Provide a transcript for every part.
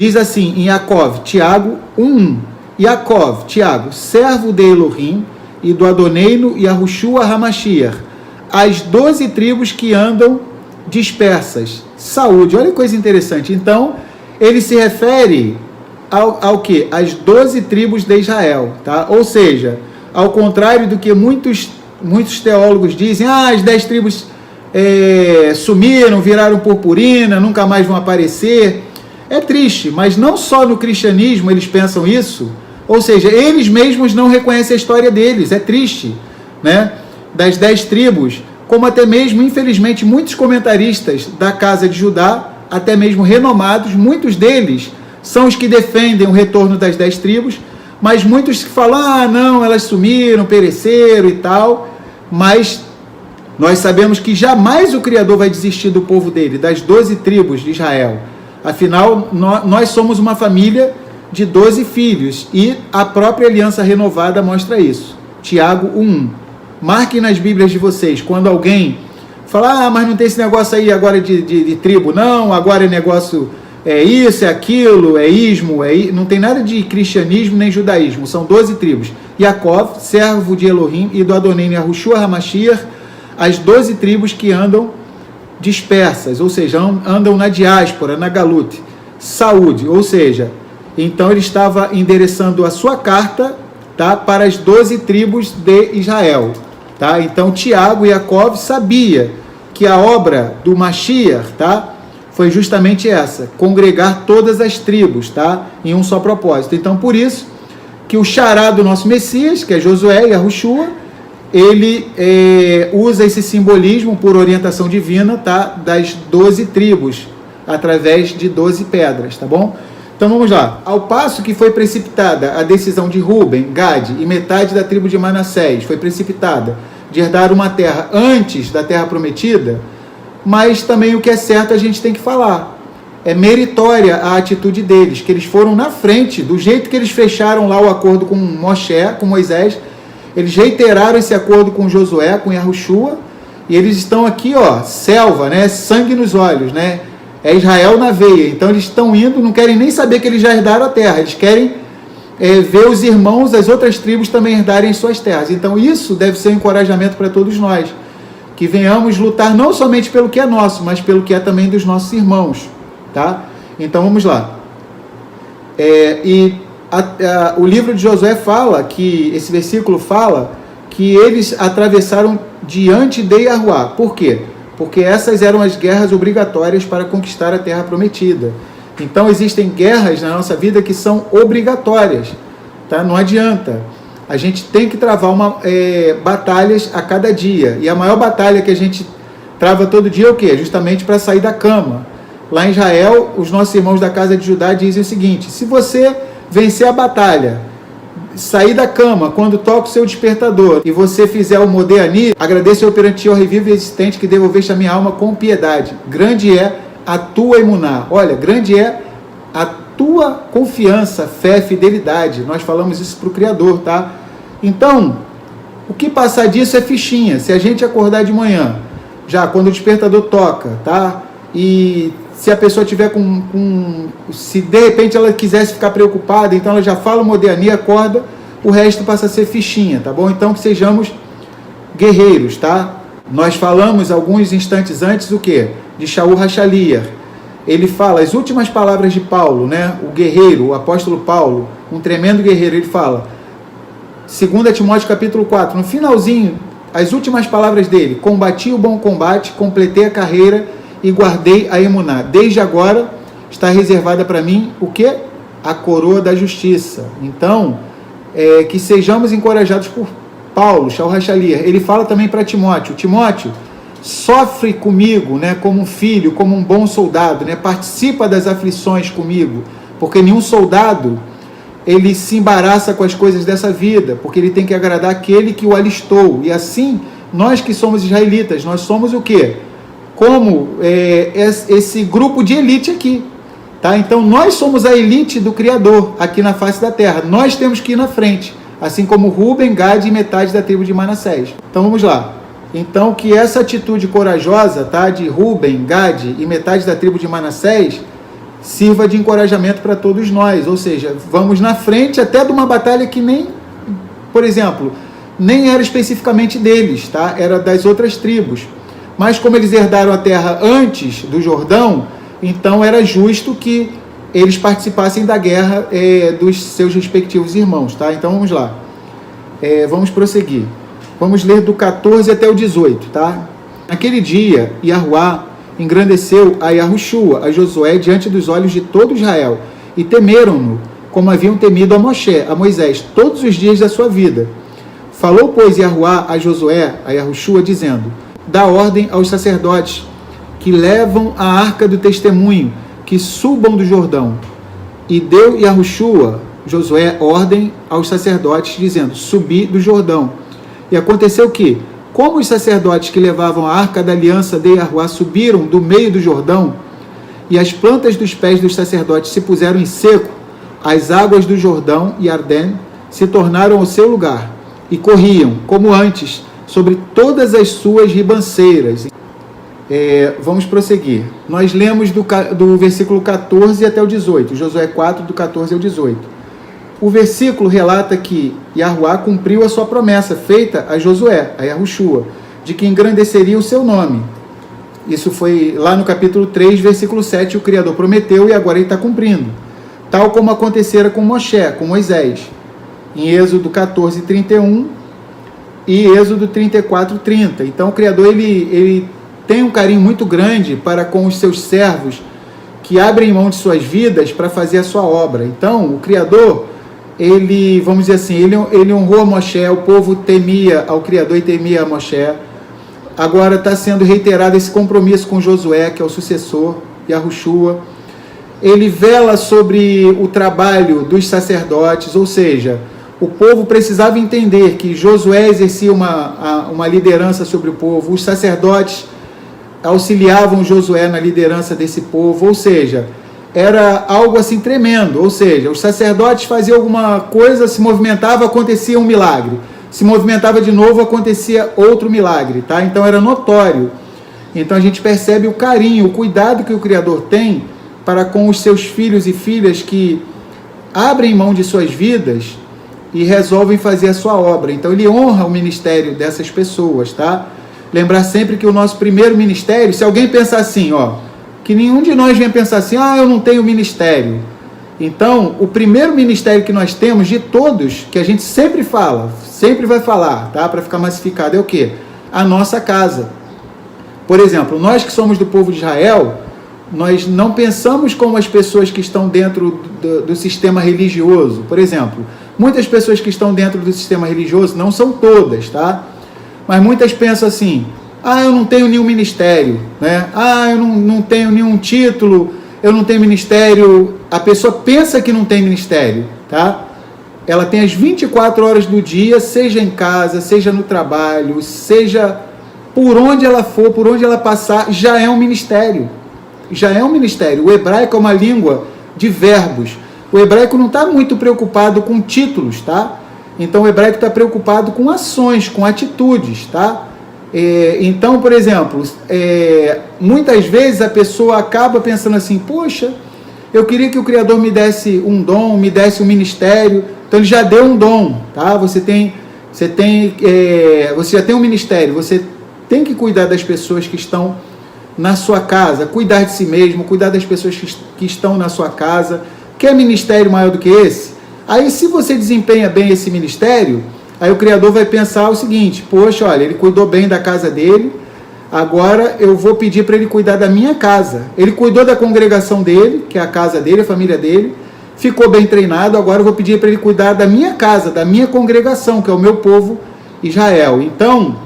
Diz assim em Yaakov, Tiago 1:1. Yaakov, Tiago, servo de Elohim e do Adoneino e Yahushua HaMashiach, as 12 tribos que andam dispersas. Saúde, olha que coisa interessante. Então, ele se refere ao que? As 12 tribos de Israel, tá? Ou seja, ao contrário do que muitos teólogos dizem, as 10 tribos sumiram, viraram purpurina, nunca mais vão aparecer. É triste, mas não só no cristianismo eles pensam isso, ou seja, eles mesmos não reconhecem a história deles, é triste, né? Das 10 tribos, como até mesmo, infelizmente, muitos comentaristas da casa de Judá, até mesmo renomados, muitos deles são os que defendem o retorno das 10 tribos, mas muitos que falam, não, elas sumiram, pereceram e tal, mas nós sabemos que jamais o Criador vai desistir do povo dele, das 12 tribos de Israel. Afinal, nós somos uma família de 12 filhos e a própria aliança renovada mostra isso. Tiago 1:1. Marquem nas Bíblias de vocês, quando alguém fala, mas não tem esse negócio aí agora de tribo, não, agora é negócio, é isso, é aquilo, é ismo, não tem nada de cristianismo nem judaísmo, são 12 tribos. Yaakov, servo de Elohim e do Adoneino Yahushua HaMashiach, as 12 tribos que andam dispersas, ou seja, andam na diáspora, na Galut. Saúde, ou seja, então ele estava endereçando a sua carta, tá, para as 12 tribos de Israel. Tá? Então Tiago e Yaakov sabia que a obra do Mashiach, tá, foi justamente essa, congregar todas as tribos, tá, em um só propósito. Então por isso que o xará do nosso Messias, que é Josué e Yahushua, ele usa esse simbolismo por orientação divina, tá, das 12 tribos, através de 12 pedras, tá bom? Então vamos lá. Ao passo que foi precipitada a decisão de Ruben, Gade e metade da tribo de Manassés, foi precipitada de herdar uma terra antes da terra prometida, mas também o que é certo a gente tem que falar. É meritória a atitude deles, que eles foram na frente, do jeito que eles fecharam lá o acordo com Moisés, eles reiteraram esse acordo com Josué, com Yahushua, e eles estão aqui, selva, né, sangue nos olhos, né, é Israel na veia. Então eles estão indo, não querem nem saber que eles já herdaram a terra, eles querem ver os irmãos das outras tribos também herdarem suas terras. Então isso deve ser um encorajamento para todos nós, que venhamos lutar não somente pelo que é nosso, mas pelo que é também dos nossos irmãos, tá? Então vamos lá. O livro de Josué fala que, esse versículo fala que eles atravessaram diante de Yahuá. Por quê? Porque essas eram as guerras obrigatórias para conquistar a terra prometida. Então existem guerras na nossa vida que são obrigatórias, tá? Não adianta. A gente tem que travar batalhas a cada dia. E a maior batalha que a gente trava todo dia é o quê? Justamente para sair da cama. Lá em Israel, os nossos irmãos da casa de Judá dizem o seguinte: se você vencer a batalha, sair da cama quando toca o seu despertador e você fizer o Modeani, agradeço eu perante o revivo e existente que devolveste a minha alma com piedade. Grande é a tua imuná. Olha, grande é a tua confiança, fé, fidelidade. Nós falamos isso para o Criador, tá? Então, o que passar disso é fichinha. Se a gente acordar de manhã, já quando o despertador toca, tá? E se a pessoa tiver se de repente ela quisesse ficar preocupada, então ela já fala o Modeani, acorda, o resto passa a ser fichinha, tá bom? Então que sejamos guerreiros, tá? Nós falamos alguns instantes antes o quê? De Shaul HaShaliach. Ele fala as últimas palavras de Paulo, né? O guerreiro, o apóstolo Paulo, um tremendo guerreiro, ele fala, 2 Timóteo capítulo 4, no finalzinho, as últimas palavras dele: combati o bom combate, completei a carreira e guardei a emuná. Desde agora está reservada para mim o quê? A coroa da justiça. Então, que sejamos encorajados por Paulo, Shaul HaShaliach. Ele fala também para Timóteo: Timóteo, sofre comigo, né, como um filho, como um bom soldado, né, participa das aflições comigo, porque nenhum soldado ele se embaraça com as coisas dessa vida, porque ele tem que agradar aquele que o alistou. E assim, nós que somos israelitas, nós somos o quê? Como esse grupo de elite aqui, tá? Então nós somos a elite do Criador aqui na face da terra. Nós temos que ir na frente, assim como Ruben, Gade e metade da tribo de Manassés. Então vamos lá. Então que essa atitude corajosa, tá, de Ruben, Gade e metade da tribo de Manassés sirva de encorajamento para todos nós, ou seja, vamos na frente até de uma batalha que nem, por exemplo, nem era especificamente deles, tá? Era das outras tribos, mas como eles herdaram a terra antes do Jordão, então era justo que eles participassem da guerra dos seus respectivos irmãos, tá? Então vamos lá, vamos prosseguir, vamos ler do 14 até o 18, tá? Naquele dia, Yahuá engrandeceu a Yahushua, a Josué, diante dos olhos de todo Israel, e temeram-no, como haviam temido a Moisés, todos os dias da sua vida. Falou, pois, Yahuá a Josué, a Yahushua, dizendo: dá ordem aos sacerdotes que levam a arca do testemunho, que subam do Jordão. E deu Yahushua, Josué, ordem aos sacerdotes, dizendo: subi do Jordão. E aconteceu que, como os sacerdotes que levavam a arca da aliança de Yahuá subiram do meio do Jordão, e as plantas dos pés dos sacerdotes se puseram em seco, as águas do Jordão e Ardém se tornaram ao seu lugar, e corriam, como antes, sobre todas as suas ribanceiras. Vamos prosseguir. Nós lemos do versículo 14 até o 18, Josué 4, do 14 ao 18. O versículo relata que Yahuá cumpriu a sua promessa feita a Josué, a Yahushua, de que engrandeceria o seu nome. Isso foi lá no capítulo 3, versículo 7, o Criador prometeu e agora ele está cumprindo. Tal como acontecera com Moisés, em Êxodo 14, 31 e Êxodo 34, 30. Então o Criador ele tem um carinho muito grande para com os seus servos que abrem mão de suas vidas para fazer a sua obra. Então o Criador, ele, vamos dizer assim, ele honrou a Moshe, o povo temia ao Criador e temia a Moshe. Agora está sendo reiterado esse compromisso com Josué, que é o sucessor, Yahushua. Ele vela sobre o trabalho dos sacerdotes, ou seja, o povo precisava entender que Josué exercia uma liderança sobre o povo, os sacerdotes auxiliavam Josué na liderança desse povo, ou seja, era algo assim tremendo, ou seja, os sacerdotes faziam alguma coisa, se movimentava, acontecia um milagre, se movimentava de novo, acontecia outro milagre, tá? Então era notório. Então a gente percebe o carinho, o cuidado que o Criador tem para com os seus filhos e filhas que abrem mão de suas vidas e resolvem fazer a sua obra. Então ele honra o ministério dessas pessoas, tá? Lembrar sempre que o nosso primeiro ministério, se alguém pensar assim, que nenhum de nós venha pensar assim, eu não tenho ministério. Então, o primeiro ministério que nós temos de todos, que a gente sempre fala, sempre vai falar, tá? Para ficar massificado, é o quê? A nossa casa. Por exemplo, nós que somos do povo de Israel, nós não pensamos como as pessoas que estão dentro do sistema religioso. Por exemplo, muitas pessoas que estão dentro do sistema religioso, não são todas, tá? Mas muitas pensam assim, eu não tenho nenhum ministério, né? Eu não tenho nenhum título, eu não tenho ministério. A pessoa pensa que não tem ministério, tá? Ela tem as 24 horas do dia, seja em casa, seja no trabalho, seja por onde ela for, por onde ela passar, já é um ministério. Já é um ministério. O hebraico é uma língua de verbos. O hebraico não está muito preocupado com títulos, tá? Então o hebraico está preocupado com ações, com atitudes, tá? Então, por exemplo, muitas vezes a pessoa acaba pensando assim, poxa, eu queria que o Criador me desse um dom, me desse um ministério. Então ele já deu um dom, tá? Você já tem um ministério, você tem que cuidar das pessoas que estão na sua casa, cuidar de si mesmo, cuidar das pessoas que estão na sua casa. Quer ministério maior do que esse? Aí, se você desempenha bem esse ministério, aí o Criador vai pensar o seguinte, poxa, olha, ele cuidou bem da casa dele, agora eu vou pedir para ele cuidar da minha casa. Ele cuidou da congregação dele, que é a casa dele, a família dele, ficou bem treinado, agora eu vou pedir para ele cuidar da minha casa, da minha congregação, que é o meu povo Israel. Então,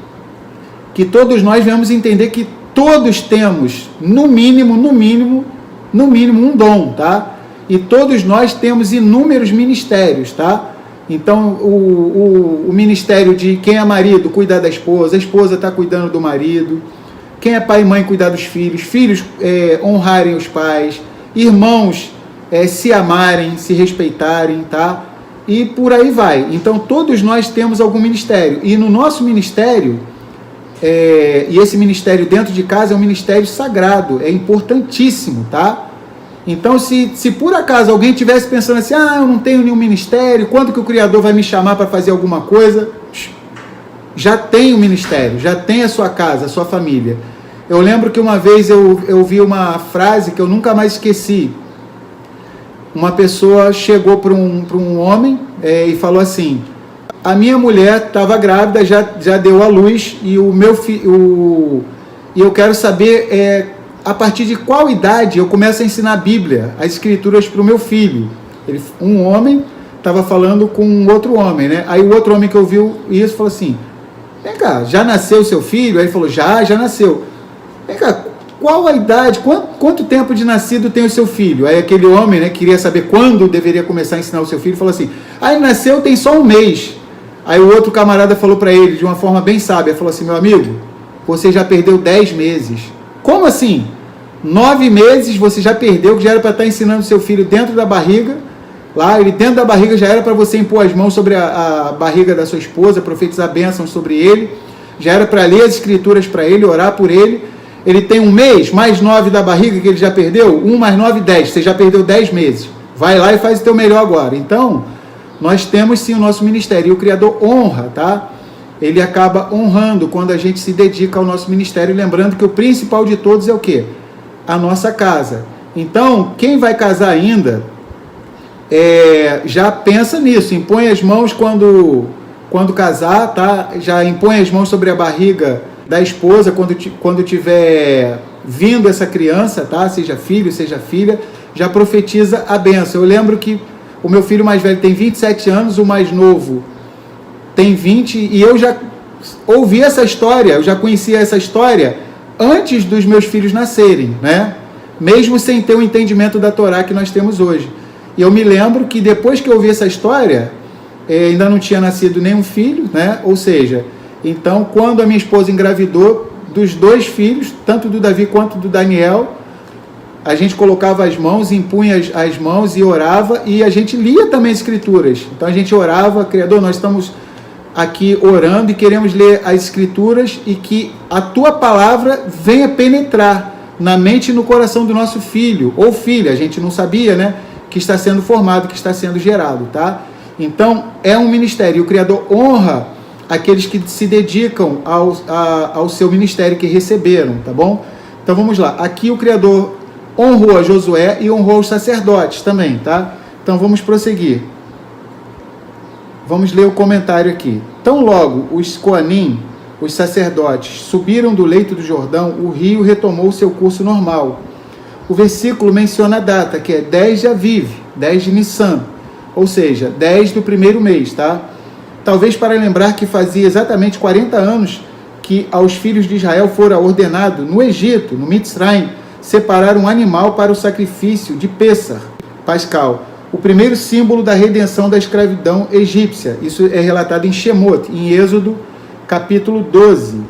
que todos nós venhamos entender que todos temos, no mínimo, um dom, tá? E todos nós temos inúmeros ministérios, tá? Então, o ministério de quem é marido, cuidar da esposa, a esposa está cuidando do marido, quem é pai e mãe, cuidar dos filhos, filhos honrarem os pais, irmãos se amarem, se respeitarem, tá? E por aí vai. Então, todos nós temos algum ministério. E no nosso ministério, e esse ministério dentro de casa é um ministério sagrado, é importantíssimo, tá? Então, se por acaso alguém estivesse pensando assim, eu não tenho nenhum ministério, quando que o Criador vai me chamar para fazer alguma coisa? Já tem o ministério, já tem a sua casa, a sua família. Eu lembro que uma vez eu vi uma frase que eu nunca mais esqueci. Uma pessoa chegou para um homem e falou assim: a minha mulher estava grávida, já deu à luz, e o meu filho, e eu quero saber a partir de qual idade eu começo a ensinar a Bíblia, as escrituras para o meu filho. Um homem estava falando com um outro homem, né? Aí o outro homem que ouviu isso falou assim: vem cá, já nasceu seu filho? Aí ele falou: já nasceu. Vem cá, qual a idade, quanto tempo de nascido tem o seu filho? Aí aquele homem, né, queria saber quando deveria começar a ensinar o seu filho, falou assim: ele nasceu tem só um mês. Aí o outro camarada falou para ele, de uma forma bem sábia, falou assim: meu amigo, você já perdeu 10 meses. Como assim? 9 meses você já perdeu, que já era para estar ensinando seu filho dentro da barriga. Lá, ele dentro da barriga já era para você impor as mãos sobre a barriga da sua esposa, profetizar bênçãos sobre ele. Já era para ler as escrituras para ele, orar por ele. Ele tem um mês, mais 9 da barriga que ele já perdeu. 1 mais 9, 10. Você já perdeu 10 meses. Vai lá e faz o teu melhor agora. Então, nós temos sim o nosso ministério. E o Criador honra, tá? Ele acaba honrando quando a gente se dedica ao nosso ministério. Lembrando que o principal de todos é o quê? A nossa casa. Então, quem vai casar ainda, já pensa nisso. Impõe as mãos quando casar, tá? Já impõe as mãos sobre a barriga da esposa quando tiver vindo essa criança, tá? Seja filho, seja filha, já profetiza a bênção. Eu lembro que o meu filho mais velho tem 27 anos, o mais novo tem 20, e eu já ouvi essa história, eu já conhecia essa história antes dos meus filhos nascerem, né? Mesmo sem ter o entendimento da Torá que nós temos hoje. E eu me lembro que depois que eu ouvi essa história, ainda não tinha nascido nenhum filho, né? Ou seja, então quando a minha esposa engravidou dos 2 filhos, tanto do Davi quanto do Daniel, a gente colocava as mãos, impunha as mãos e orava, e a gente lia também as escrituras. Então a gente orava: Criador, nós estamos aqui orando e queremos ler as escrituras e que a tua palavra venha penetrar na mente e no coração do nosso filho ou filha. A gente não sabia, né? Que está sendo formado, que está sendo gerado, tá? Então, é um ministério. E o Criador honra aqueles que se dedicam ao seu ministério, que receberam, tá bom? Então, vamos lá. Aqui o Criador honrou a Josué e honrou os sacerdotes também, tá? Então, vamos prosseguir. Vamos ler o comentário aqui. Tão logo os Coanim, os sacerdotes, subiram do leito do Jordão, o rio retomou seu curso normal. O versículo menciona a data, que é 10 de Aviv, 10 de Nissan, ou seja, 10 do primeiro mês, tá? Talvez para lembrar que fazia exatamente 40 anos que aos filhos de Israel fora ordenado, no Egito, no Mitzraim, separar um animal para o sacrifício de Pêssar, Pascal, o primeiro símbolo da redenção da escravidão egípcia. Isso é relatado em Shemot, em Êxodo, capítulo 12.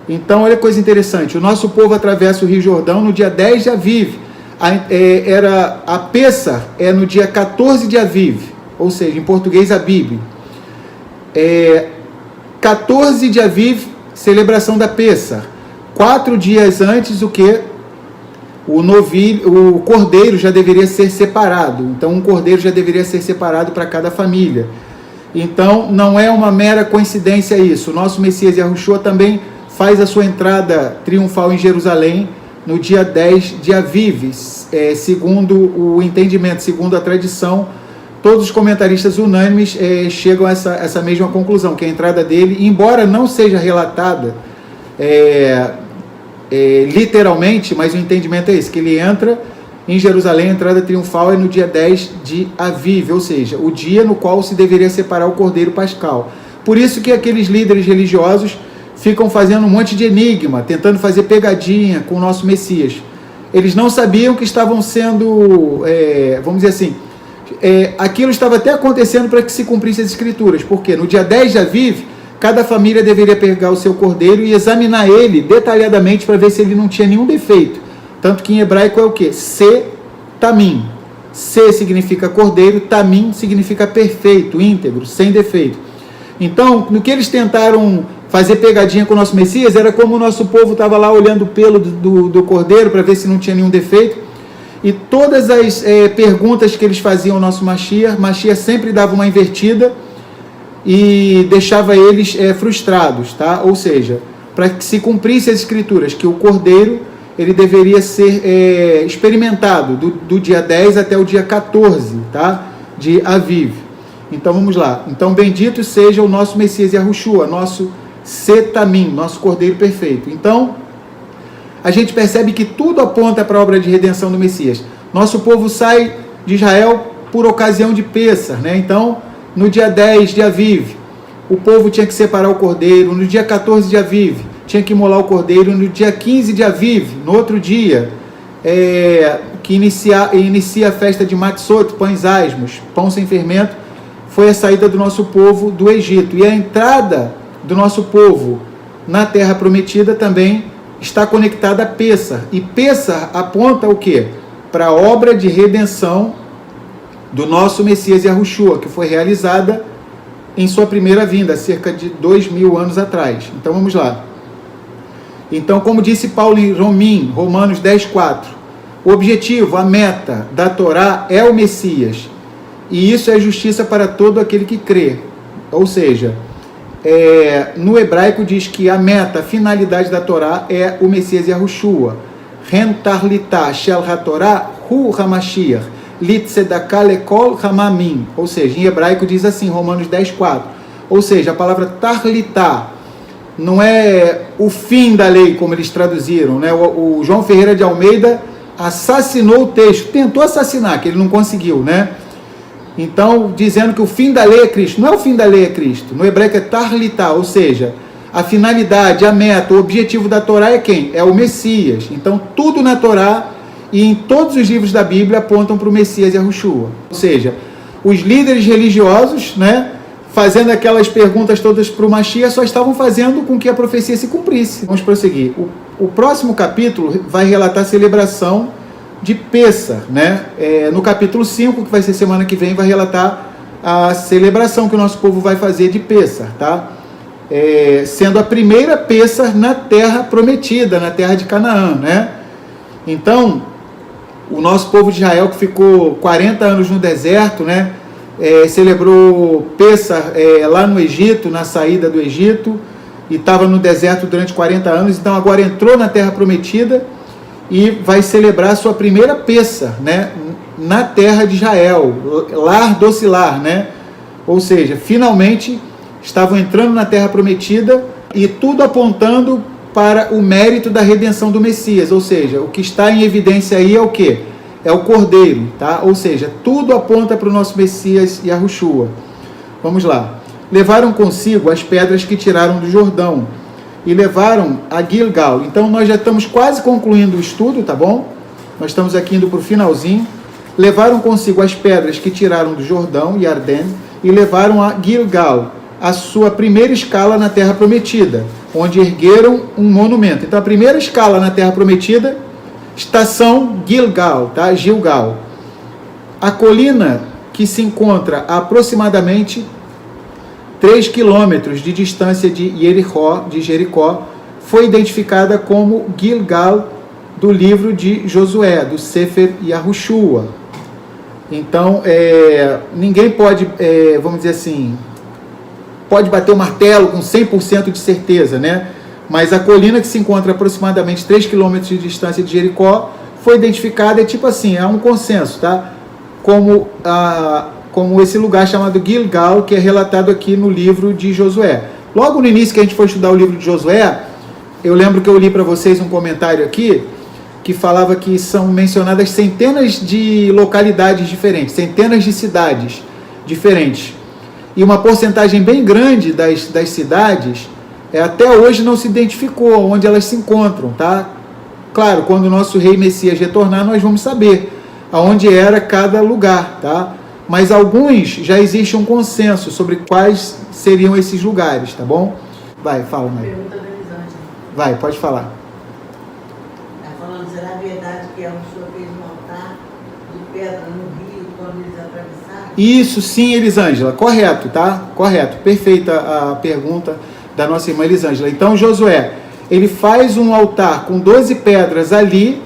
Então, olha que coisa interessante. O nosso povo atravessa o Rio Jordão no dia 10 de Aviv. A Pêssar é no dia 14 de Aviv, ou seja, em português, Abib. 14 de Aviv, celebração da Pêssar. 4 dias antes, o que? O cordeiro já deveria ser separado. Então, um cordeiro já deveria ser separado para cada família. Então, não é uma mera coincidência isso. O nosso Messias Yahushua também faz a sua entrada triunfal em Jerusalém no dia 10 de Aviv, segundo o entendimento, segundo a tradição. Todos os comentaristas unânimes chegam a essa mesma conclusão, que a entrada dele, embora não seja relatada literalmente, mas o entendimento é esse, que ele entra em Jerusalém, a entrada triunfal é no dia 10 de Aviv, ou seja, o dia no qual se deveria separar o cordeiro pascal. Por isso que aqueles líderes religiosos ficam fazendo um monte de enigma, tentando fazer pegadinha com o nosso Messias. Eles não sabiam que estavam sendo, vamos dizer assim, aquilo estava até acontecendo para que se cumprisse as escrituras, porque no dia 10 de Aviv, cada família deveria pegar o seu cordeiro e examinar ele detalhadamente para ver se ele não tinha nenhum defeito. Tanto que em hebraico é o quê? Se-tamim. Se significa cordeiro, tamim significa perfeito, íntegro, sem defeito. Então, no que eles tentaram fazer pegadinha com o nosso Messias, era como o nosso povo estava lá olhando o pelo do cordeiro para ver se não tinha nenhum defeito. E todas as perguntas que eles faziam ao nosso Mashiach sempre dava uma invertida e deixava eles frustrados, tá? Ou seja, para que se cumprisse as escrituras, que o cordeiro ele deveria ser experimentado do dia 10 até o dia 14, tá? De Aviv. Então vamos lá. Então bendito seja o nosso Messias Yahushua, nosso Setamim, nosso cordeiro perfeito. Então a gente percebe que tudo aponta para a obra de redenção do Messias. Nosso povo sai de Israel por ocasião de Pêssar, né? Então no dia 10 de Aviv, o povo tinha que separar o cordeiro. No dia 14 de Aviv, tinha que imolar o cordeiro. No dia 15 de Aviv, no outro dia, que inicia a festa de Matzot, pães asmos, pão sem fermento, foi a saída do nosso povo do Egito. E a entrada do nosso povo na Terra Prometida também está conectada a Pêssar. E Pêssar aponta o quê? Para a obra de redenção do nosso Messias Yahushua, que foi realizada em sua primeira vinda, cerca de 2000 anos atrás. Então vamos lá. Então, como disse Paulo em Romanos 10:4, o objetivo, a meta da Torá é o Messias. E isso é justiça para todo aquele que crê. Ou seja, no hebraico diz que a meta, a finalidade da Torá é o Messias Yahushua. Ren tarlitá shel hatorá hu hamashiach. Litzedakalekol hamamim, ou seja, em hebraico diz assim, Romanos 10:4, ou seja, a palavra tarlitá não é o fim da lei, como eles traduziram, né? O João Ferreira de Almeida assassinou o texto, tentou assassinar, que ele não conseguiu, né? Então, dizendo que o fim da lei é Cristo, não é o fim da lei é Cristo, no hebraico é tarlitá, ou seja, a finalidade, a meta, o objetivo da Torá é quem? É o Messias. Então, tudo na Torá e em todos os livros da Bíblia apontam para o Messias Yahushua. Ou seja, os líderes religiosos, né, fazendo aquelas perguntas todas para o Mashiach, só estavam fazendo com que a profecia se cumprisse. Vamos prosseguir. O próximo capítulo vai relatar a celebração de Pêssar, né? No capítulo 5, que vai ser semana que vem, vai relatar a celebração que o nosso povo vai fazer de Pêssar, tá? Sendo a primeira Pêssar na terra prometida, na terra de Canaã, né? Então, o nosso povo de Israel, que ficou 40 anos no deserto, né, celebrou Pêssar lá no Egito, na saída do Egito, e estava no deserto durante 40 anos, então agora entrou na Terra Prometida e vai celebrar a sua primeira Pêssar, né, na terra de Israel, lar docilar, né? Ou seja, finalmente estavam entrando na Terra Prometida e tudo apontando para o mérito da redenção do Messias, ou seja, o que está em evidência aí é o quê? É o Cordeiro, tá? Ou seja, tudo aponta para o nosso Messias Yahushua. Vamos lá. Levaram consigo as pedras que tiraram do Jordão e levaram a Gilgal. Então nós já estamos quase concluindo o estudo, tá bom? Nós estamos aqui indo para o finalzinho. Levaram consigo as pedras que tiraram do Jordão, Yarden, e levaram a Gilgal, a sua primeira escala na Terra Prometida, onde ergueram um monumento. Então a primeira escala na Terra Prometida, estação Gilgal, tá? Gilgal. A colina que se encontra a aproximadamente 3 quilômetros de distância de Jericó, foi identificada como Gilgal do livro de Josué, do Sefer Yahushua. Então, ninguém pode, vamos dizer assim, pode bater o martelo com 100% de certeza, né? Mas a colina que se encontra a aproximadamente 3 km de distância de Jericó foi identificada, tipo assim, é um consenso, tá? Como esse lugar chamado Gilgal, que é relatado aqui no livro de Josué. Logo no início que a gente foi estudar o livro de Josué, eu lembro que eu li para vocês um comentário aqui, que falava que são mencionadas centenas de localidades diferentes, centenas de cidades diferentes. E uma porcentagem bem grande das cidades, até hoje não se identificou onde elas se encontram, tá? Claro, quando o nosso rei Messias retornar, nós vamos saber aonde era cada lugar, tá? Mas alguns já existe um consenso sobre quais seriam esses lugares, tá bom? Vai, fala, Maria. Pergunta da Elisângela. Vai, pode falar. Está falando, será verdade que a pessoa fez um altar de pedra no rio quando eles atravessaram? Isso, sim, Elisângela, correto, tá? Correto, perfeita a pergunta da nossa irmã Elisângela. Então, Josué, ele faz um altar com 12 pedras ali,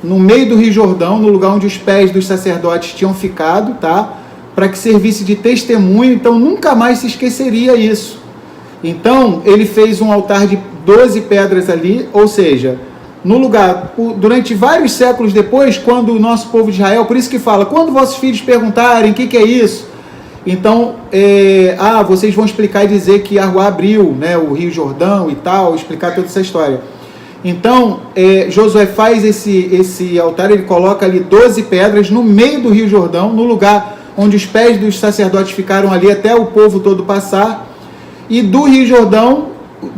no meio do Rio Jordão, no lugar onde os pés dos sacerdotes tinham ficado, tá? Para que servisse de testemunho, então nunca mais se esqueceria isso. Então, ele fez um altar de 12 pedras ali, ou seja, no lugar, durante vários séculos depois, quando o nosso povo de Israel, por isso que fala, quando vossos filhos perguntarem o que é isso, então, vocês vão explicar e dizer que Yahuwá abriu, né, o Rio Jordão e tal, explicar toda essa história. Então, Josué faz esse altar, ele coloca ali 12 pedras no meio do Rio Jordão, no lugar onde os pés dos sacerdotes ficaram ali até o povo todo passar, e do Rio Jordão,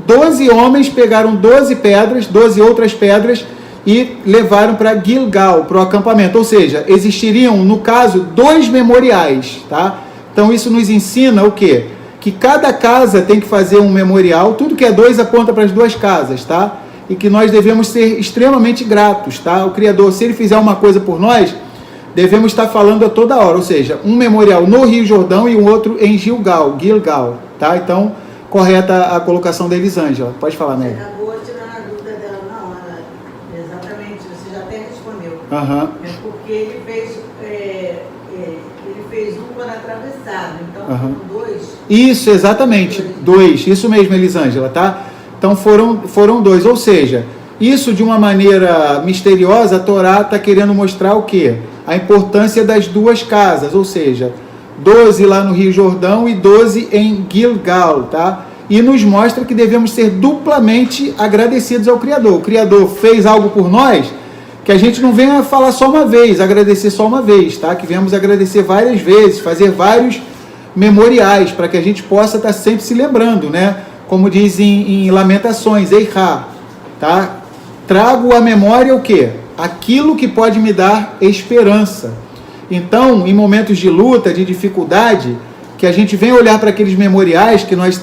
12 homens pegaram 12 pedras, 12 outras pedras, e levaram para Gilgal, para o acampamento. Ou seja, existiriam, no caso, 2 memoriais, tá? Então isso nos ensina o quê? Que cada casa tem que fazer um memorial, tudo que é 2 aponta para as 2 casas, tá? E que nós devemos ser extremamente gratos, tá? O Criador, se Ele fizer uma coisa por nós, devemos estar falando a toda hora, ou seja, um memorial no Rio Jordão e um outro em Gilgal, tá? Então, correta a colocação da Elisângela. Pode falar, Mary. Você acabou tirando a dúvida dela, não, exatamente, você já até respondeu. Aham. É porque ele fez um quando atravessado, então foram 2. Isso, exatamente, 2, isso mesmo, Elisângela, tá? Então foram 2, ou seja, isso de uma maneira misteriosa, a Torá está querendo mostrar o quê? A importância das 2 casas, ou seja, 12 lá no Rio Jordão e 12 em Gilgal, tá? E nos mostra que devemos ser duplamente agradecidos ao Criador. O Criador fez algo por nós, que a gente não venha falar só uma vez, agradecer só uma vez, tá? Que venhamos agradecer várias vezes, fazer vários memoriais, para que a gente possa estar sempre se lembrando, né? Como diz em Lamentações, Eihá, tá? Trago à memória o quê? Aquilo que pode me dar esperança. Então, em momentos de luta, de dificuldade, que a gente venha olhar para aqueles memoriais que nós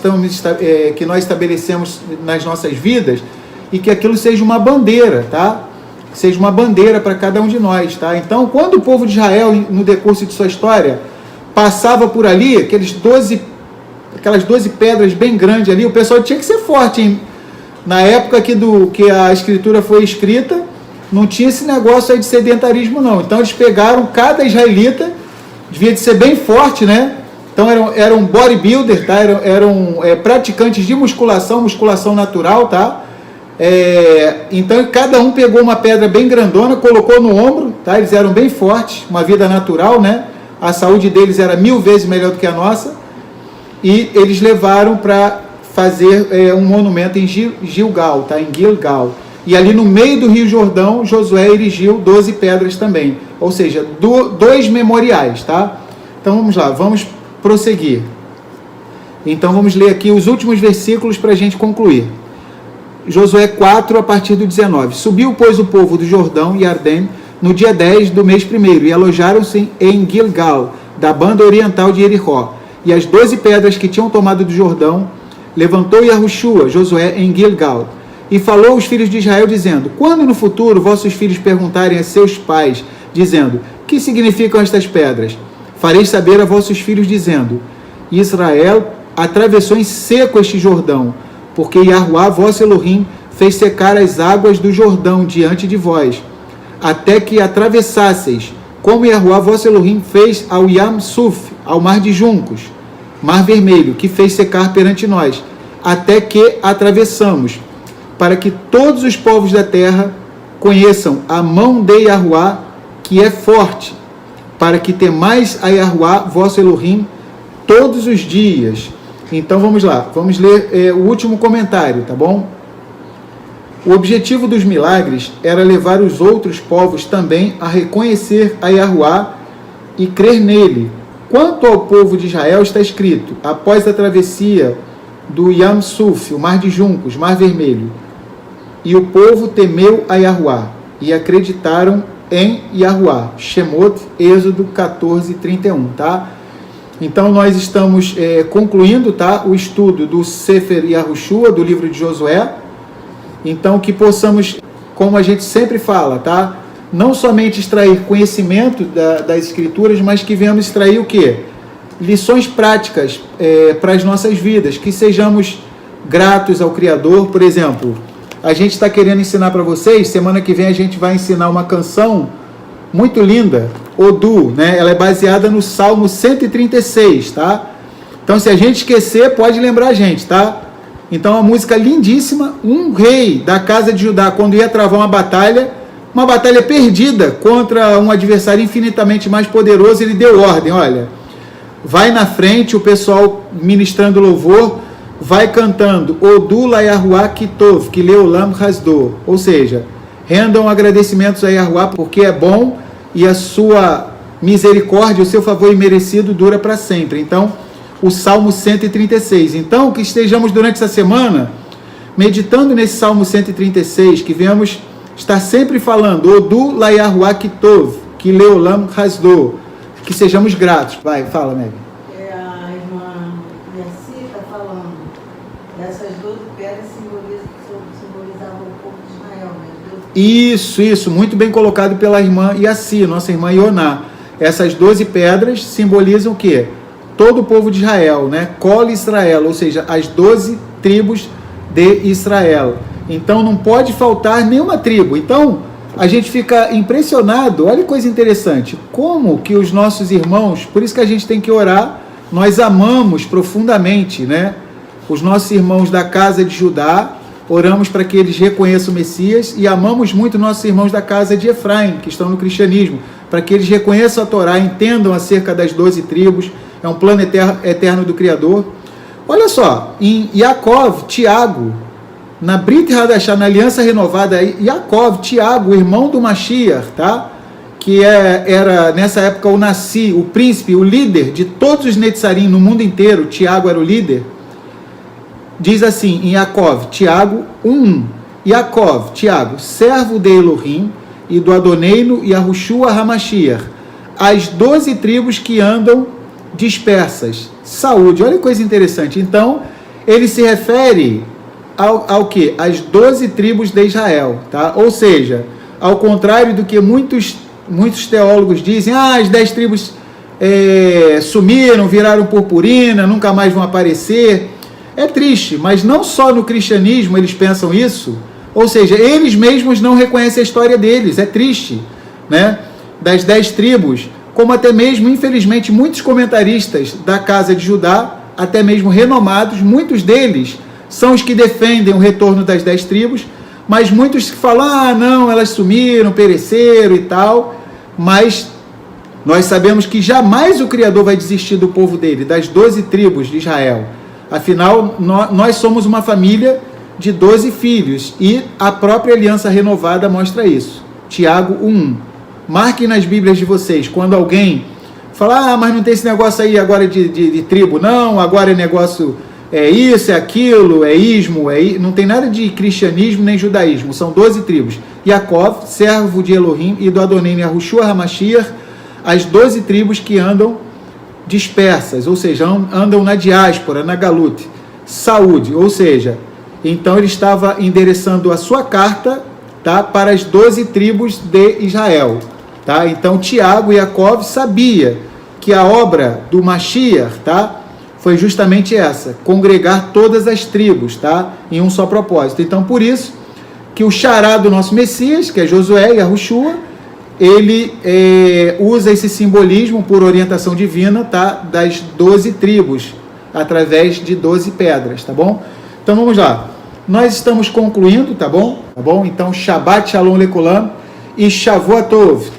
estabelecemos nas nossas vidas e que aquilo seja uma bandeira, tá? Seja uma bandeira para cada um de nós, tá? Então, quando o povo de Israel, no decurso de sua história, passava por ali, aquelas 12 pedras bem grandes ali, o pessoal tinha que ser forte, hein? Na época que a escritura foi escrita, não tinha esse negócio aí de sedentarismo, não. Então, eles pegaram, cada israelita, devia de ser bem forte, né? Então, eram bodybuilder, tá? Eram praticantes de musculação natural, tá? Então, cada um pegou uma pedra bem grandona, colocou no ombro, tá? Eles eram bem fortes, uma vida natural, né? A saúde deles era 1000 vezes melhor do que a nossa. E eles levaram para fazer um monumento em Gilgal, tá? Em Gilgal. E ali no meio do Rio Jordão, Josué erigiu 12 pedras também. Ou seja, 2 memoriais, tá? Então vamos lá, vamos prosseguir. Então vamos ler aqui os últimos versículos para a gente concluir. Josué 4, a partir do 19. Subiu, pois, o povo do Jordão e Ardém no dia 10 do mês 1º e alojaram-se em Gilgal, da banda oriental de Jericó. E as 12 pedras que tinham tomado do Jordão, levantou Yahushua, Josué, em Gilgal. E falou aos filhos de Israel, dizendo: quando no futuro vossos filhos perguntarem a seus pais, dizendo: que significam estas pedras? Fareis saber a vossos filhos, dizendo: Israel atravessou em seco este Jordão, porque Yahuwá, vosso Elohim, fez secar as águas do Jordão diante de vós, até que atravessasseis, como Yahuwá, vosso Elohim, fez ao Yam Suf, ao mar de juncos, mar vermelho, que fez secar perante nós, até que atravessamos, para que todos os povos da terra conheçam a mão de Yahuwá, que é forte, para que temais a Yahuwá, vosso Elohim, todos os dias. Então vamos lá, vamos ler o último comentário, tá bom? O objetivo dos milagres era levar os outros povos também a reconhecer a Yahuwá e crer nele. Quanto ao povo de Israel, está escrito: após a travessia do Yam Suf, o mar de juncos, mar vermelho, e o povo temeu a Yahuwá e acreditaram em Yahuwá. Shemot, Êxodo 14, 31, tá? Então nós estamos concluindo, tá, o estudo do Sefer Yahushua, do livro de Josué. Então que possamos, como a gente sempre fala, tá, não somente extrair conhecimento das escrituras, mas que venhamos extrair o quê? Lições práticas para as nossas vidas, que sejamos gratos ao Criador. Por exemplo, a gente está querendo ensinar para vocês. Semana que vem a gente vai ensinar uma canção muito linda, Odu, né? Ela é baseada no Salmo 136, tá? Então, se a gente esquecer, pode lembrar a gente, tá? Então, uma música lindíssima. Um rei da casa de Judá, quando ia travar uma batalha perdida contra um adversário infinitamente mais poderoso, ele deu ordem, olha, vai na frente, o pessoal ministrando louvor, vai cantando Odu la Yahuá Kitov, que Leolam Hasdo, ou seja, rendam agradecimentos a Yahuá, porque é bom e a sua misericórdia, o seu favor imerecido dura para sempre. Então, o Salmo 136. Então, que estejamos durante essa semana meditando nesse Salmo 136, que venhamos estar sempre falando Odu la Yahuá Kitov, que Leolam Hasdo, que sejamos gratos. Vai, fala, Meg. A irmã Merci está falando dessas 12 pedras simbolizavam o povo de Israel, né? Isso, muito bem colocado pela irmã Yassi, nossa irmã Ioná. Essas 12 pedras simbolizam o quê? Todo o povo de Israel, né? Kol Israel, ou seja, as 12 tribos de Israel. Então não pode faltar nenhuma tribo. Então a gente fica impressionado, olha que coisa interessante, como que os nossos irmãos, por isso que a gente tem que orar, nós amamos profundamente, né? Os nossos irmãos da casa de Judá, oramos para que eles reconheçam o Messias e amamos muito nossos irmãos da casa de Efraim, que estão no cristianismo, para que eles reconheçam a Torá, entendam acerca das 12 tribos, é um plano eterno do Criador. Olha só, em Yaakov, Tiago, na Brit Hadashah, na aliança renovada, Yaakov, Tiago, o irmão do Mashiach, tá? Que era nessa época o Nassi, o príncipe, o líder de todos os Netzarim no mundo inteiro, Tiago era o líder. Diz assim em Yaakov, Tiago 1, Yaakov, Tiago, servo de Elohim e do Adoneino e Yahushua HaMashiach, as 12 tribos que andam dispersas. Saúde, olha que coisa interessante. Então, ele se refere ao que? As 12 tribos de Israel, tá? Ou seja, ao contrário do que muitos teólogos dizem, as 10 tribos sumiram, viraram purpurina, nunca mais vão aparecer. É triste, mas não só no cristianismo eles pensam isso, ou seja, eles mesmos não reconhecem a história deles, é triste, né? Das 10 tribos, como até mesmo, infelizmente, muitos comentaristas da casa de Judá, até mesmo renomados, muitos deles são os que defendem o retorno das 10 tribos, mas muitos que falam, não, elas sumiram, pereceram e tal, mas nós sabemos que jamais o Criador vai desistir do povo dele, das 12 tribos de Israel. Afinal, nós somos uma família de 12 filhos e a própria aliança renovada mostra isso. Tiago 1. Marquem nas Bíblias de vocês, quando alguém fala, mas não tem esse negócio aí agora de tribo, não, agora é negócio, é isso, é aquilo, é ismo, não tem nada de cristianismo nem judaísmo, são 12 tribos. Yaakov, servo de Elohim e do Adoneino Yahushua HaMashiach, as 12 tribos que andam dispersas, ou seja, andam na diáspora, na Galut. Saúde, ou seja, então ele estava endereçando a sua carta, tá, para as 12 tribos de Israel. Tá? Então Tiago e Yaakov sabia que a obra do Mashiach, tá, foi justamente essa, congregar todas as tribos, tá, em um só propósito. Então por isso que o xará do nosso Messias, que é Josué e Yahushua, ele usa esse simbolismo por orientação divina, tá, das 12 tribos, através de 12 pedras, tá bom? Então vamos lá. Nós estamos concluindo, tá bom? Tá bom? Então, Shabbat Shalom Lekulam e Shavuot Tov.